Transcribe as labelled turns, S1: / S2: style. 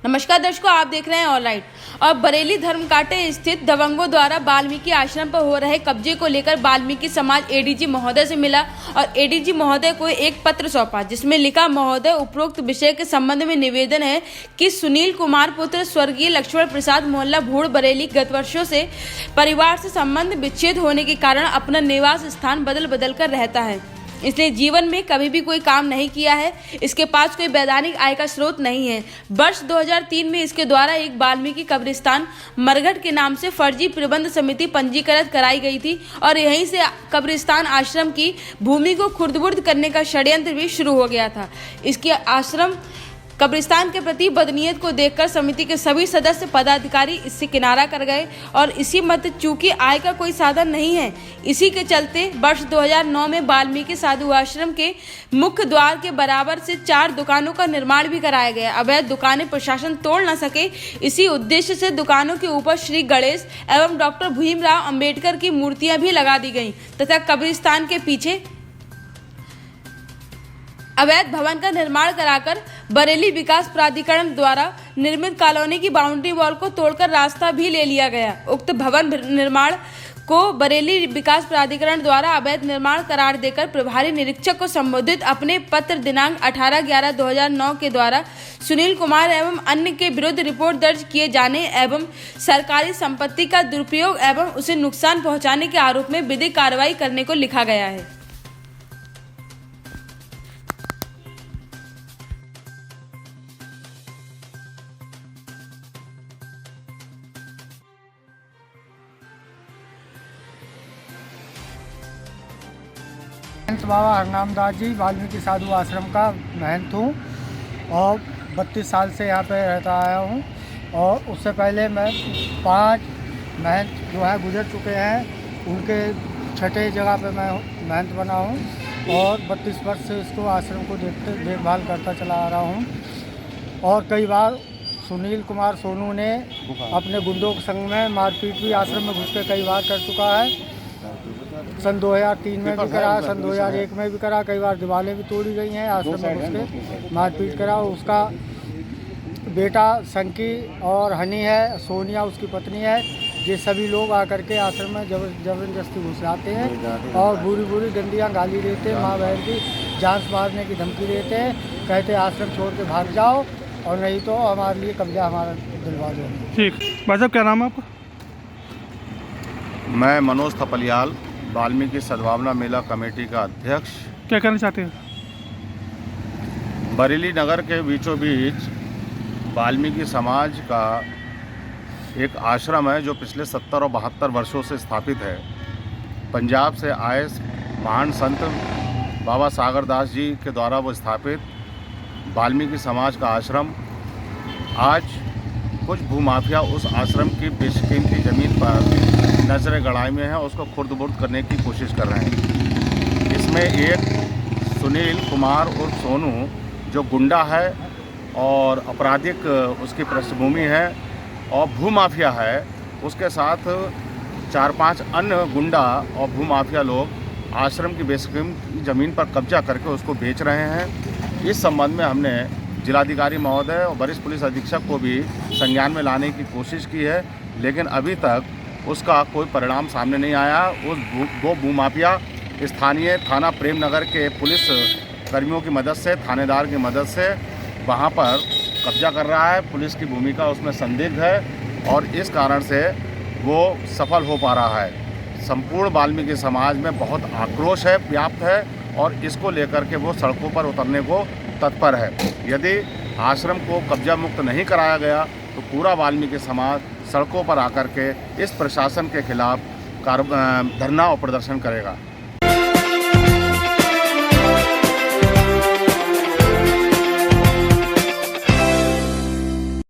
S1: नमस्कार दर्शकों, आप देख रहे हैं ऑनलाइन। और बरेली धर्मकांटे स्थित दबंगों द्वारा वाल्मीकि आश्रम पर हो रहे कब्जे को लेकर वाल्मीकि समाज एडीजी महोदय से मिला और एडीजी महोदय को एक पत्र सौंपा, जिसमें लिखा, महोदय, उपरोक्त विषय के संबंध में निवेदन है कि सुनील कुमार पुत्र स्वर्गीय लक्ष्मण प्रसाद मोहल्ला भूड़ बरेली गत वर्षों से परिवार से संबंध विच्छेद होने के कारण अपना निवास स्थान बदल बदल कर रहता है। इसने जीवन में कभी भी कोई काम नहीं किया है। इसके पास कोई वैधानिक आय का स्रोत नहीं है। वर्ष 2003 में इसके द्वारा एक वाल्मीकि कब्रिस्तान मरघट के नाम से फर्जी प्रबंध समिति पंजीकृत कराई गई थी और यहीं से कब्रिस्तान आश्रम की भूमि को खुर्द-बुर्द करने का षड्यंत्र भी शुरू हो गया था। इसके आश्रम कब्रिस्तान के प्रति बदनीयत को देखकर समिति के सभी सदस्य पदाधिकारी इससे किनारा कर गए और इसी मत चूंकि आय का कोई साधन नहीं है, इसी के चलते वर्ष 2009 में वाल्मीकि साधु आश्रम के मुख्य द्वार के बराबर से 4 दुकानों का निर्माण भी कराया गया। अवैध दुकानें प्रशासन तोड़ न सके, इसी उद्देश्य से दुकानों के ऊपर श्री गणेश एवं डॉक्टर भीमराव अंबेडकर की मूर्तियां भी लगा दी गई तथा कब्रिस्तान के पीछे अवैध भवन का निर्माण कराकर बरेली विकास प्राधिकरण द्वारा निर्मित कॉलोनी की बाउंड्री वॉल को तोड़कर रास्ता भी ले लिया गया। उक्त भवन निर्माण को बरेली विकास प्राधिकरण द्वारा अवैध निर्माण करार देकर प्रभारी निरीक्षक को संबोधित अपने पत्र दिनांक 18/11/2009 के द्वारा सुनील कुमार एवं अन्य के विरुद्ध रिपोर्ट दर्ज किए जाने एवं सरकारी संपत्ति का दुरुपयोग एवं उसे नुकसान पहुंचाने के आरोप में विधिक कार्रवाई करने को लिखा गया है।
S2: महंत बाबा हरनाम दास जी वाल्मीकि साधु आश्रम का महंत हूँ और 32 साल से यहाँ पे रहता आया हूँ। और उससे पहले मैं 5 महंत जो है गुजर चुके हैं, उनके छठे जगह पे मैं महंत बना हूँ और 32 वर्ष से इसको आश्रम को देखभाल करता चला आ रहा हूँ। और कई बार सुनील कुमार सोनू ने अपने गुंडों के संग में मारपीट भी आश्रम में घुस के कई बार कर चुका है। सन 2003 में भी करा, सन 2001 में भी करा, कई बार दीवारें भी तोड़ी गई हैं, आश्रम में घुस के मारपीट करा। उसका बेटा संकी और हनी है, सोनिया उसकी पत्नी है, ये सभी लोग आकर के आश्रम में जबरदस्ती घुस जाते हैं और बुरी बुरी गंदियाँ गाली देते हैं, माँ बहन की जान मारने की धमकी देते हैं, कहते आश्रम छोड़ के भाग जाओ और नहीं तो हमारे लिए कब्जा हमारा दिलवा दो।
S3: ठीक भाई साहब, क्या नाम है आपका?
S4: मैं मनोज थपलियाल, वाल्मीकि सद्भावना मेला कमेटी का अध्यक्ष।
S3: क्या करना चाहते हैं?
S4: बरेली नगर के बीचों बीच वाल्मीकि समाज का एक आश्रम है जो पिछले 70 और 72 वर्षों से स्थापित है। पंजाब से आए महान संत बाबा सागर दास जी के द्वारा वो स्थापित वाल्मीकि समाज का आश्रम आज कुछ भूमाफिया उस आश्रम की बेशकीमती ज़मीन पर नजर गड़ाई में है, उसको खुर्द-बुर्द करने की कोशिश कर रहे हैं। इसमें एक सुनील कुमार उर्फ सोनू जो गुंडा है और आपराधिक उसकी पृष्ठभूमि है और भूमाफिया है, उसके साथ 4-5 अन्य गुंडा और भूमाफिया लोग आश्रम की बेशकीमती ज़मीन पर कब्जा करके उसको बेच रहे हैं। इस संबंध में हमने जिलाधिकारी महोदय और वरिष्ठ पुलिस अधीक्षक को भी संज्ञान में लाने की कोशिश की है, लेकिन अभी तक उसका कोई परिणाम सामने नहीं आया। वो भूमाफिया स्थानीय थाना प्रेम नगर के पुलिस कर्मियों की मदद से, थानेदार की मदद से वहां पर कब्जा कर रहा है। पुलिस की भूमिका उसमें संदिग्ध है और इस कारण से वो सफल हो पा रहा है। संपूर्ण वाल्मीकि समाज में बहुत आक्रोश है, व्याप्त है और इसको लेकर के वो सड़कों पर उतरने को तत्पर है। यदि आश्रम को कब्जा मुक्त नहीं कराया गया तो पूरा वाल्मीकि समाज सड़कों पर आकर के इस प्रशासन के खिलाफ धरना और प्रदर्शन करेगा।